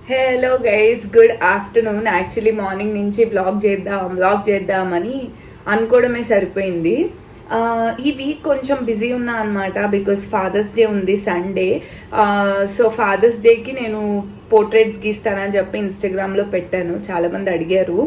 Hello guys, good afternoon. Actually morning నుంచి vlog చేద్దామని అనుకోవడమే సరిపోయింది. ఈ వీక్ కొంచెం బిజీ ఉన్నా అనమాట, బికాస్ ఫాదర్స్ డే ఉంది సండే. సో ఫాదర్స్ డేకి నేను పోర్ట్రేట్స్ గీస్తానని చెప్పి ఇన్స్టాగ్రామ్లో పెట్టాను. చాలామంది అడిగారు,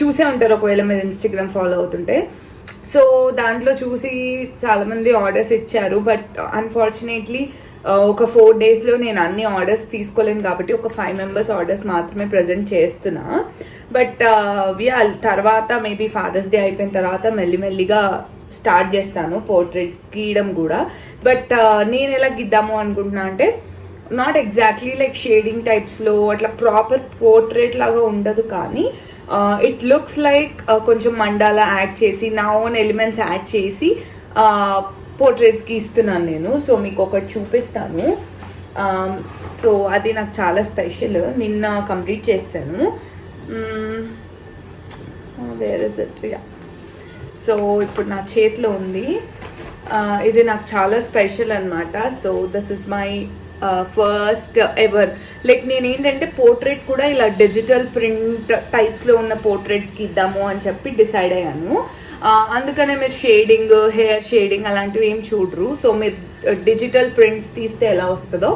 చూసే ఉంటారు ఒకవేళ మీరు ఇన్స్టాగ్రామ్ ఫాలో అవుతుంటే. సో దాంట్లో చూసి చాలామంది ఆర్డర్స్ ఇచ్చారు. బట్ అన్ఫార్చునేట్లీ ఒక 4 daysలో నేను అన్ని ఆర్డర్స్ తీసుకోలేను కాబట్టి ఒక 5 members ఆర్డర్స్ మాత్రమే ప్రజెంట్ చేస్తున్నా. బట్ తర్వాత మేబీ ఫాదర్స్ డే అయిపోయిన తర్వాత మెల్లిమెల్లిగా స్టార్ట్ చేస్తాను పోర్ట్రేట్స్ గీయడం కూడా. బట్ నేను ఎలా గిద్దాము అనుకుంటున్నా అంటే, నాట్ ఎగ్జాక్ట్లీ లైక్ షేడింగ్ టైప్స్లో అట్లా ప్రాపర్ పోర్ట్రేట్ లాగా ఉండదు, కానీ ఇట్ లుక్స్ లైక్ కొంచెం మండాలా యాడ్ చేసి, నా ఓన్ ఎలిమెంట్స్ యాడ్ చేసి పోర్ట్రేట్స్కి ఇస్తున్నాను నేను. సో మీకు ఒకటి చూపిస్తాను. సో అది నాకు చాలా స్పెషల్, నిన్న కంప్లీట్ చేశాను. Where is it? Yeah, so ఇప్పుడు నా చేతిలో ఉంది. ఇది నాకు చాలా స్పెషల్ అనమాట. So this is my first ever. Like నేనేంటంటే పోర్ట్రేట్ కూడా ఇలా డిజిటల్ ప్రింట్ టైప్స్లో ఉన్న పోర్ట్రేట్స్కి ఇద్దాము అని చెప్పి డిసైడ్ అయ్యాను. అందుకనే మీరు షేడింగ్, హెయిర్ షేడింగ్ అలాంటివి ఏం చూడరు. సో మీరు డిజిటల్ ప్రింట్స్ తీస్తే ఎలా వస్తుందో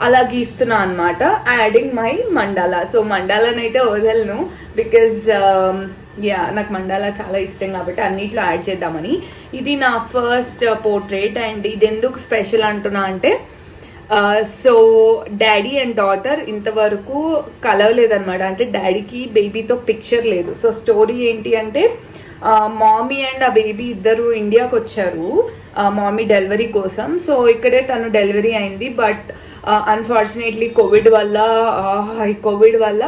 అలా గీస్తున్నా అనమాట, యాడింగ్ మై మండాలా. సో మండాలానైతే వదలను, బికాజ్ నాకు మండాలా చాలా ఇష్టం కాబట్టి అన్నిట్లో యాడ్ చేద్దామని. ఇది నా ఫస్ట్ పోర్ట్రేట్. అండ్ ఇది ఎందుకు స్పెషల్ అంటున్నా అంటే, సో డాడీ అండ్ డాటర్ ఇంతవరకు కలవలేదన్నమాట. అంటే డాడీకి బేబీతో పిక్చర్ లేదు. సో స్టోరీ ఏంటి అంటే, మామీ అండ్ ఆ బేబీ ఇద్దరు ఇండియాకి వచ్చారు మామీ డెలివరీ కోసం. సో ఇక్కడే తను డెలివరీ అయింది. బట్ అన్ఫార్చునేట్లీ కోవిడ్ వల్ల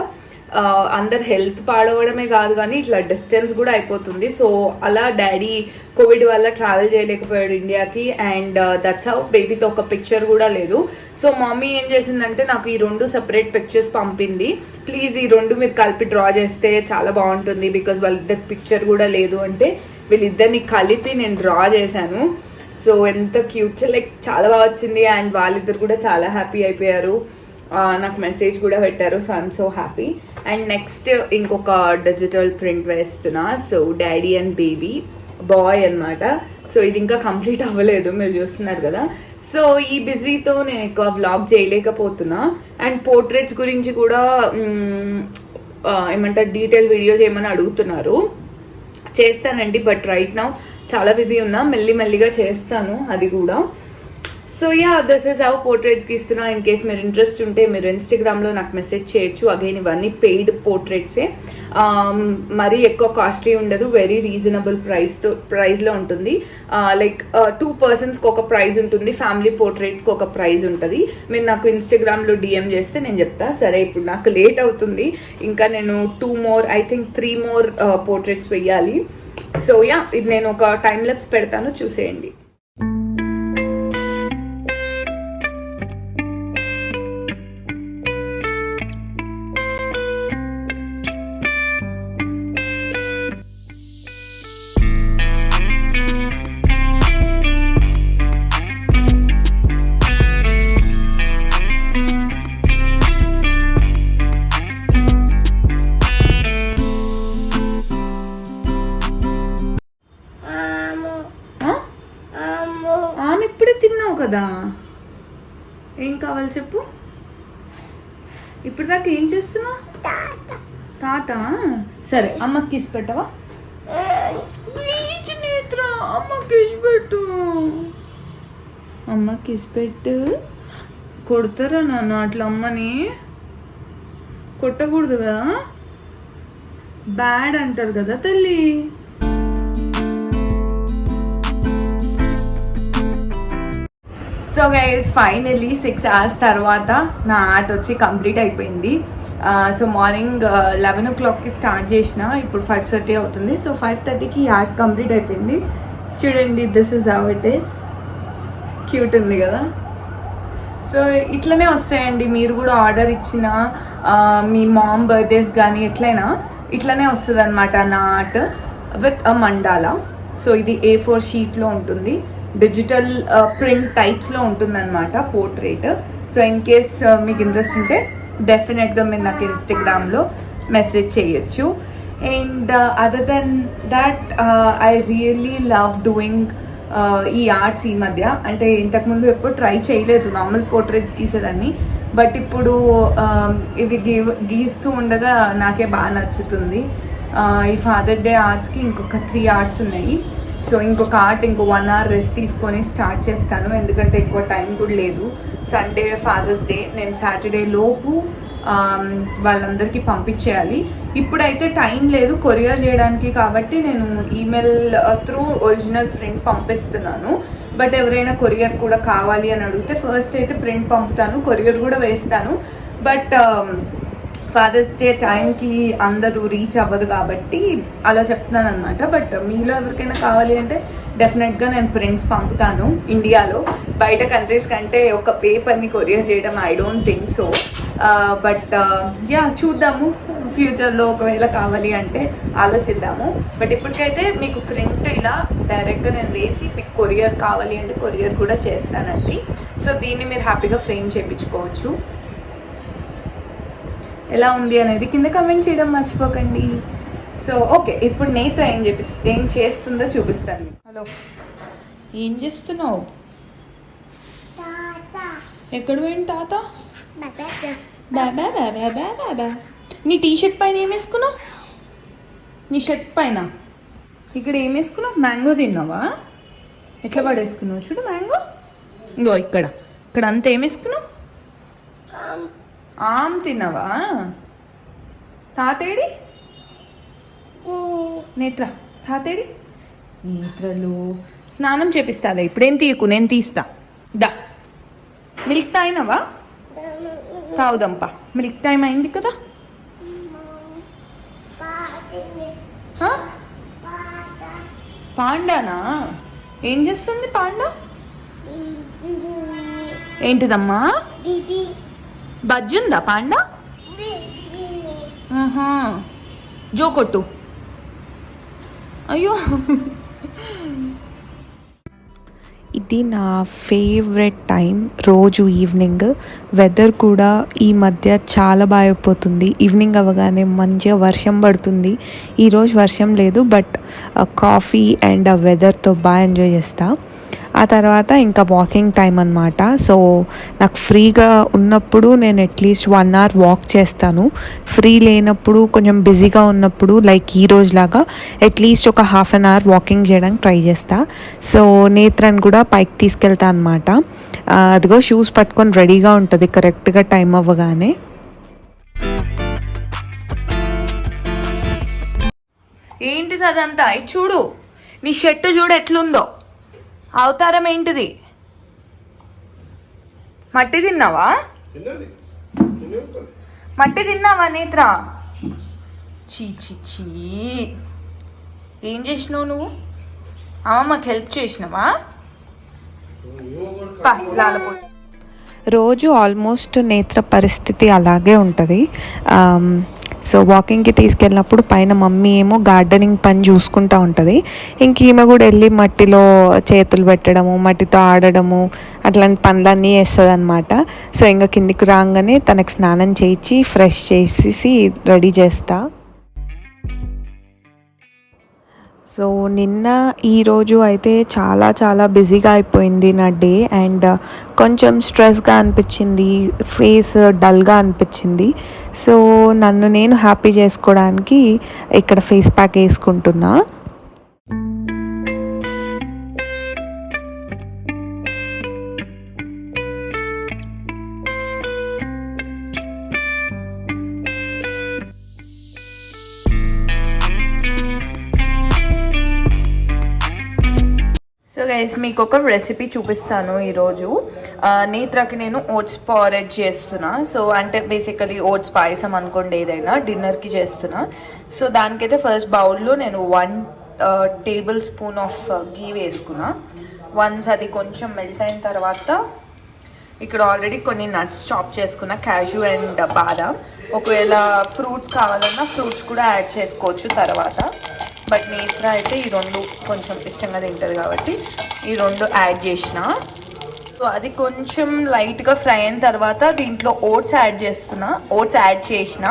అందరు హెల్త్ పాడవడమే కాదు కానీ ఇట్లా డిస్టెన్స్ కూడా అయిపోతుంది. సో అలా డాడీ కోవిడ్ వల్ల ట్రావెల్ చేయలేకపోయాడు ఇండియాకి. అండ్ దట్స్ హౌ బేబీతో ఒక పిక్చర్ కూడా లేదు. సో మమ్మీ ఏం చేసిందంటే, నాకు ఈ 2 separate పిక్చర్స్ పంపింది. ప్లీజ్ ఈ 2 మీరు కలిపి డ్రా చేస్తే చాలా బాగుంటుంది, బికాజ్ వాళ్ళిద్దరు పిక్చర్ కూడా లేదు అంటే వీళ్ళిద్దరిని కలిపి నేను డ్రా చేశాను. సో ఎంత క్యూట్, లైక్ చాలా బాగా వచ్చింది. అండ్ వాళ్ళిద్దరు కూడా చాలా హ్యాపీ అయిపోయారు, నాకు మెసేజ్ కూడా పెట్టారు. So I'm so happy. And next ఇంకొక డిజిటల్ ప్రింట్ వేస్తున్నా. So daddy and baby bye అనమాట. సో ఇది ఇంకా కంప్లీట్ అవ్వలేదు, మీరు చూస్తున్నారు కదా. సో ఈ బిజీతో నేను ఎక్కువ వ్లాగ్ చేయలేకపోతున్నా. అండ్ పోర్ట్రేట్స్ గురించి కూడా ఏమంటారు, డీటెయిల్ వీడియో చేయమని అడుగుతున్నారు. చేస్తానండి, బట్ రైట్ నౌ చాలా బిజీ ఉన్నా, మెల్లిగా చేస్తాను అది కూడా. So this is how portraits గీస్తున్నా. ఇన్ కేస్ మీరు ఇంట్రెస్ట్ ఉంటే మీరు ఇన్స్టాగ్రామ్లో నాకు మెసేజ్ చేయొచ్చు. అగైన్ ఇవన్నీ పెయిడ్ పోర్ట్రేట్సే, మరీ ఎక్కువ కాస్ట్లీ ఉండదు, వెరీ రీజనబుల్ ప్రైస్లో ఉంటుంది. లైక్ 2 personsకి ఒక ప్రైజ్ ఉంటుంది, ఫ్యామిలీ పోర్ట్రేట్స్కి ఒక ప్రైజ్ ఉంటుంది. మీరు నాకు ఇన్స్టాగ్రామ్లో DM చేస్తే నేను చెప్తా. సరే, ఇప్పుడు నాకు లేట్ అవుతుంది, ఇంకా నేను 3 more పోర్ట్రేట్స్ వెయ్యాలి. సో ఇది నేను ఒక టైం ల్యాప్స్ పెడతాను, చూసేయండి. ఇప్పుడే తిన్నావు కదా, ఏం కావాలి చెప్పు. ఇప్పుడు దాకా ఏం చేస్తున్నావు? తాత. సరే, అమ్మకి కిస్ పెట్టవా? అమ్మకి కిస్ పెట్టు, అమ్మకి కిస్ పెట్టు. కొడతారా నాన్న అట్లా? అమ్మని కొట్టకూడదు కదా, బ్యాడ్ అంటారు కదా తల్లి. సో గైస్, ఫైనలీ 6 hours తర్వాత నా ఆర్ట్ వచ్చి కంప్లీట్ అయిపోయింది. సో మార్నింగ్ 11 o'clockకి స్టార్ట్ చేసిన, ఇప్పుడు 5:30 అవుతుంది. సో 5:30కి ఆర్ట్ కంప్లీట్ అయిపోయింది. చూడండి, this is how it is. Cute ఉంది కదా. సో ఇట్లనే వస్తాయండి, మీరు కూడా ఆర్డర్ ఇచ్చిన మీ మామ్ బర్త్డేస్ కానీ ఎట్లయినా ఇట్లనే వస్తుంది అనమాట నా art with a mandala. So ఇది A4 షీట్లో ఉంటుంది, డిజిటల్ ప్రింట్ టైప్స్లో ఉంటుందన్నమాట పోర్ట్రేట్. సో ఇన్ కేస్ మీకు ఇంట్రెస్ట్ ఉంటే డెఫినెట్గా మీరు నాకు ఇన్స్టాగ్రామ్లో మెసేజ్ చేయొచ్చు. And other than that I really love doing ఈ ఆర్ట్స్ ఈ మధ్య. అంటే ఇంతకుముందు ఎప్పుడు ట్రై చేయలేదు, నార్మల్ పోర్ట్రేట్స్ గీసేదాన్ని. బట్ ఇప్పుడు ఇవి గీస్తూ ఉండగా నాకే బాగా నచ్చుతుంది. ఈ ఫాదర్ డే ఆర్ట్స్కి ఇంకొక 3 ఆర్ట్స్ ఉన్నాయి. సో ఇంకొక ఆర్ట్ ఇంకో 1 hour రెస్ట్ తీసుకొని స్టార్ట్ చేస్తాను, ఎందుకంటే ఎక్కువ టైం కూడా లేదు. సండే ఫాదర్స్ డే, నేను సాటర్డే లోపు వాళ్ళందరికీ పంపించేయాలి. ఇప్పుడైతే టైం లేదు కొరియర్ చేయడానికి, కాబట్టి నేను ఈమెయిల్ త్రూ ఒరిజినల్ ప్రింట్ పంపిస్తున్నాను. బట్ ఎవరైనా కొరియర్ కూడా కావాలి అని అడిగితే ఫస్ట్ అయితే ప్రింట్ పంపుతాను, కొరియర్ కూడా వేస్తాను. బట్ ఫాదర్స్ డే టైంకి అందదు, రీచ్ అవ్వదు, కాబట్టి అలా చెప్తున్నాను అనమాట. బట్ మీలో ఎవరికైనా కావాలి అంటే డెఫినెట్గా నేను ప్రింట్స్ పంపుతాను. ఇండియాలో బయట కంట్రీస్ కంటే ఒక పేపర్ని కొరియర్ చేయడం I don't think so. But yeah, చూద్దాము ఫ్యూచర్లో ఒకవేళ కావాలి అంటే ఆలోచిద్దాము. బట్ ఇప్పటికైతే మీకు ప్రింట్ ఇలా డైరెక్ట్గా నేను వేసి మీకు కొరియర్ కావాలి అంటే కొరియర్ కూడా చేస్తానండి. సో దీన్ని మీరు హ్యాపీగా ఫ్రేమ్ చేయించుకోవచ్చు. ఎలా ఉంది అనేది కింద కమెంట్ చేయడం మర్చిపోకండి. సో ఓకే, ఇప్పుడు నేత్ర ఏం చేస్తుందో చూపిస్తాను. హలో, ఏం చేస్తున్నావు? ఎక్కడ పోయింది తాత? బాబా బాబా బాబా. నీ టీషర్ట్ పైన ఏం వేసుకున్నావు? నీ షర్ట్ పైన ఇక్కడ ఏం వేసుకున్నావు? మ్యాంగో తిన్నావా? ఎట్లా పడేసుకున్నావు చూడు మ్యాంగో. ఇంకో ఇక్కడ అంతా ఏం వేసుకున్నావు? ఆమ్ తిన్నావా? తాతేడి? నేత్ర తాతేడి? నేత్రలు స్నానం చేపిస్తాలే, ఇప్పుడేం తీయకు, నేను తీస్తా. దా, మిల్క్ తాగినావా? తాగుదాంపా, మిల్క్ టైం అయింది కదా. పాండానా? ఏం చేస్తుంది పాండా? ఏంటిదమ్మా? బజ్జుందా పాండా? జో కొట్టు. అయ్యో, ఇది నా ఫేవరెట్ టైం. రోజు ఈవినింగ్ వెదర్ కూడా ఈ మధ్య చాలా బాగా అయిపోతుంది. ఈవినింగ్ అవ్వగానే మంచిగా వర్షం పడుతుంది. ఈరోజు వర్షం లేదు, బట్ కాఫీ అండ్ ఆ వెదర్తో బాగా ఎంజాయ్ చేస్తా. ఆ తర్వాత ఇంకా వాకింగ్ టైం అనమాట. సో నాకు ఫ్రీగా ఉన్నప్పుడు నేను అట్లీస్ట్ 1 hour వాక్ చేస్తాను. ఫ్రీ లేనప్పుడు, కొంచెం బిజీగా ఉన్నప్పుడు, లైక్ ఈ రోజులాగా అట్లీస్ట్ ఒక 1/2 hour వాకింగ్ చేయడానికి ట్రై చేస్తా. సో నేత్రని కూడా పైకి తీసుకెళ్తా అనమాట. అదిగో షూస్ పట్టుకొని రెడీగా ఉంటుంది కరెక్ట్గా టైం అవ్వగానే. ఏంటిది అదంతా? చూడు, నీ షర్ట్ చూడు ఎట్లుందో. అవతారం ఏంటిది? మట్టి తిన్నావా? మట్టి తిన్నావా నేత్ర? చీ చీ చీ, ఏం చేసినావు నువ్వు? అమ్మమ్మకి హెల్ప్ చేసినావా? రోజు ఆల్మోస్ట్ నేత్ర పరిస్థితి అలాగే ఉంటుంది. సో వాకింగ్కి తీసుకెళ్ళినప్పుడు పైన మమ్మీ ఏమో గార్డెనింగ్ పని చూసుకుంటూ ఉంటుంది. ఇంక ఈమె కూడా వెళ్ళి మట్టిలో చేతులు పెట్టడము, మట్టితో ఆడడము, అట్లాంటి పనులన్నీ చేస్తుంది అనమాట. సో ఇంకా కిందికి రాగానే తనకు స్నానం చేయించి ఫ్రెష్ చేసేసి రెడీ చేస్తా. సో నిన్న ఈరోజు అయితే చాలా చాలా బిజీగా అయిపోయింది నా డే. అండ్ కొంచెం స్ట్రెస్గా అనిపించింది, ఫేస్ డల్గా అనిపించింది. సో నన్ను నేను హ్యాపీ చేసుకోవడానికి ఇక్కడ ఫేస్ ప్యాక్ వేసుకుంటున్నా. సో గైస్, మీకు ఒక రెసిపీ చూపిస్తాను ఈరోజు. నేత్రకి నేను ఓట్స్ పారేజ్ చేస్తున్నా. సో అంటే బేసికలీ ఓట్స్ పాయసం అనుకోండి, ఏదైనా డిన్నర్కి చేస్తున్నా. సో దానికైతే ఫస్ట్ బౌల్లో నేను 1 tablespoon ఆఫ్ గీ వేసుకున్నా. వన్స్ అది కొంచెం మెల్ట్ అయిన తర్వాత ఇక్కడ ఆల్రెడీ కొన్ని నట్స్ చాప్ చేసుకున్న, క్యాషూ అండ్ బాదాం. ఒకవేళ ఫ్రూట్స్ కావాలన్నా ఫ్రూట్స్ కూడా యాడ్ చేసుకోవచ్చు తర్వాత. బట్ నేత్ర అయితే ఈ 2 కొంచెం ఇష్టంగా తింటుంది కాబట్టి ఈ 2 యాడ్ చేసిన. సో అది కొంచెం లైట్గా ఫ్రై అయిన తర్వాత దీంట్లో ఓట్స్ యాడ్ చేస్తున్నా. ఓట్స్ యాడ్ చేసిన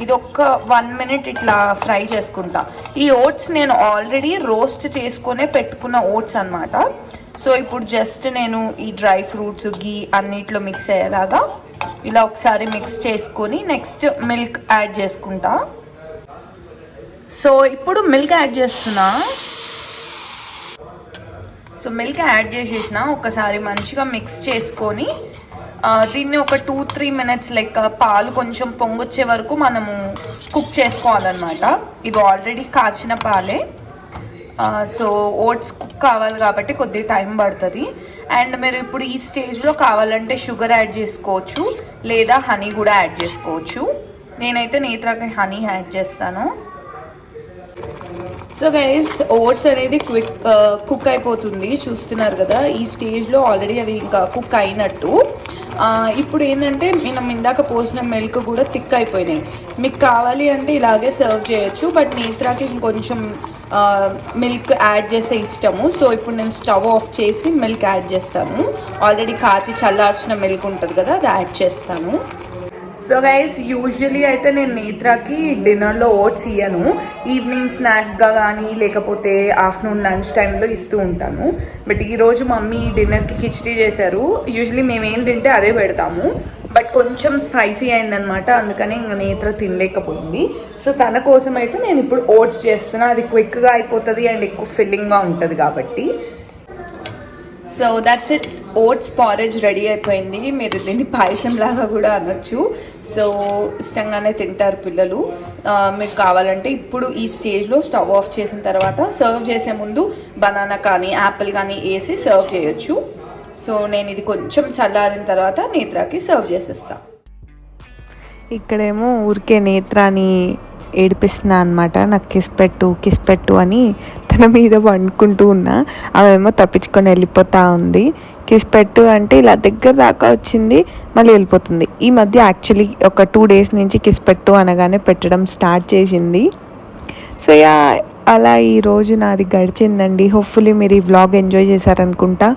ఇది ఒక 1 మినిట్ ఇట్లా ఫ్రై చేసుకుంటా. ఈ ఓట్స్ నేను ఆల్రెడీ రోస్ట్ చేసుకునే పెట్టుకున్న ఓట్స్ అనమాట. సో ఇప్పుడు జస్ట్ నేను ఈ డ్రై ఫ్రూట్స్ గీ అన్నిట్లో మిక్స్ అయ్యేలాగా ఇలా ఒకసారి మిక్స్ చేసుకొని నెక్స్ట్ మిల్క్ యాడ్ చేసుకుంటా. సో ఇప్పుడు మిల్క్ యాడ్ చేస్తున్నా. సో మిల్క్ యాడ్ చేసేసిన ఒకసారి మంచిగా మిక్స్ చేసుకొని దీన్ని ఒక 2-3 మినిట్స్ లెక్క పాలు కొంచెం పొంగొచ్చే వరకు మనము కుక్ చేసుకోవాలన్నమాట. ఇవి ఆల్రెడీ కాచిన పాలే. సో ఓట్స్ కుక్ కావాలి కాబట్టి కొద్దిగా టైం పడుతుంది. అండ్ మీరు ఇప్పుడు ఈ స్టేజ్లో కావాలంటే షుగర్ యాడ్ చేసుకోవచ్చు, లేదా హనీ కూడా యాడ్ చేసుకోవచ్చు. నేనైతే నేత్రాకి హనీ యాడ్ చేస్తాను. సో గైస్, ఓట్స్ అనేది కుక్ అయిపోతుంది, చూస్తున్నారు కదా. ఈ స్టేజ్లో ఆల్రెడీ అది ఇంకా కుక్ అయినట్టు. ఇప్పుడు ఏంటంటే మనం ఇందాక పోసిన మిల్క్ కూడా థిక్ అయిపోయినాయి. మీకు కావాలి అంటే ఇలాగే సర్వ్ చేయొచ్చు, బట్ నేత్రాకి ఇంకొంచెం మిల్క్ యాడ్ చేస్తే ఇష్టము. సో ఇప్పుడు నేను స్టవ్ ఆఫ్ చేసి మిల్క్ యాడ్ చేస్తాను. ఆల్రెడీ కాచి చల్లార్చిన మిల్క్ ఉంటుంది కదా, అది యాడ్ చేస్తాను. సో గైస్, యూజువలీ అయితే నేను నేత్రాకి డిన్నర్లో ఓట్స్ ఇయ్యను. ఈవినింగ్ స్నాక్గా కానీ లేకపోతే ఆఫ్టర్నూన్ లంచ్ టైంలో ఇస్తూ ఉంటాను. బట్ ఈరోజు మమ్మీ డిన్నర్కి కిచిడీ చేశారు. యూజువలీ మేము ఏం తింటే అదే పెడతాము, బట్ కొంచెం స్పైసీ అయిందనమాట, అందుకని ఇంకా నేత్ర తినలేకపోయింది. సో తన కోసం అయితే నేను ఇప్పుడు ఓట్స్ చేస్తున్నా. అది క్విక్గా అయిపోతుంది అండ్ ఎక్కువ ఫిల్లింగ్గా ఉంటుంది కాబట్టి. So that's it, oats porridge ready అయిపోయింది. మీరు దీన్ని పాయసం లాగా కూడా అనొచ్చు. సో ఇష్టంగానే తింటారు పిల్లలు. మీకు కావాలంటే ఇప్పుడు ఈ స్టేజ్లో స్టవ్ ఆఫ్ చేసిన తర్వాత సర్వ్ చేసే ముందు బనానా కానీ యాపిల్ కానీ వేసి సర్వ్ చేయొచ్చు. సో నేను ఇది కొంచెం చల్లారిన తర్వాత నేత్రాకి సర్వ్ చేసేస్తాను. ఇక్కడేమో ఊరికే నేత్రాన్ని ఏడిపిస్తున్నా అనమాట. నాకు కిస్ పెట్టు అని తన మీద వండుకుంటూ ఉన్నా. ఆమెమో తప్పించుకొని వెళ్ళిపోతూ ఉంది. కిస్ పెట్టు అంటే ఇలా దగ్గర దాకా వచ్చింది, మళ్ళీ వెళ్ళిపోతుంది. ఈ మధ్య యాక్చువల్లీ ఒక 2 డేస్ నుంచి కిస్ పెట్టు అనగానే పెట్టడం స్టార్ట్ చేసింది. సో యా, అలా ఈరోజు నాది గడిచిందండి. హోప్ఫుల్లీ మీరు ఈ వ్లాగ్ ఎంజాయ్ చేశారనుకుంటా.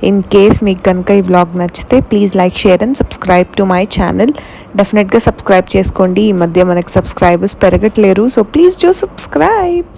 ఇన్ కేస్ మీకు కనుక ఈ వ్లాగ్ నచ్చితే please like, share and subscribe to my channel. డెఫినెట్గా సబ్స్క్రైబ్ చేసుకోండి. ఈ మధ్య మనకు సబ్స్క్రైబర్స్ పెరగట్లేరు. So please do subscribe.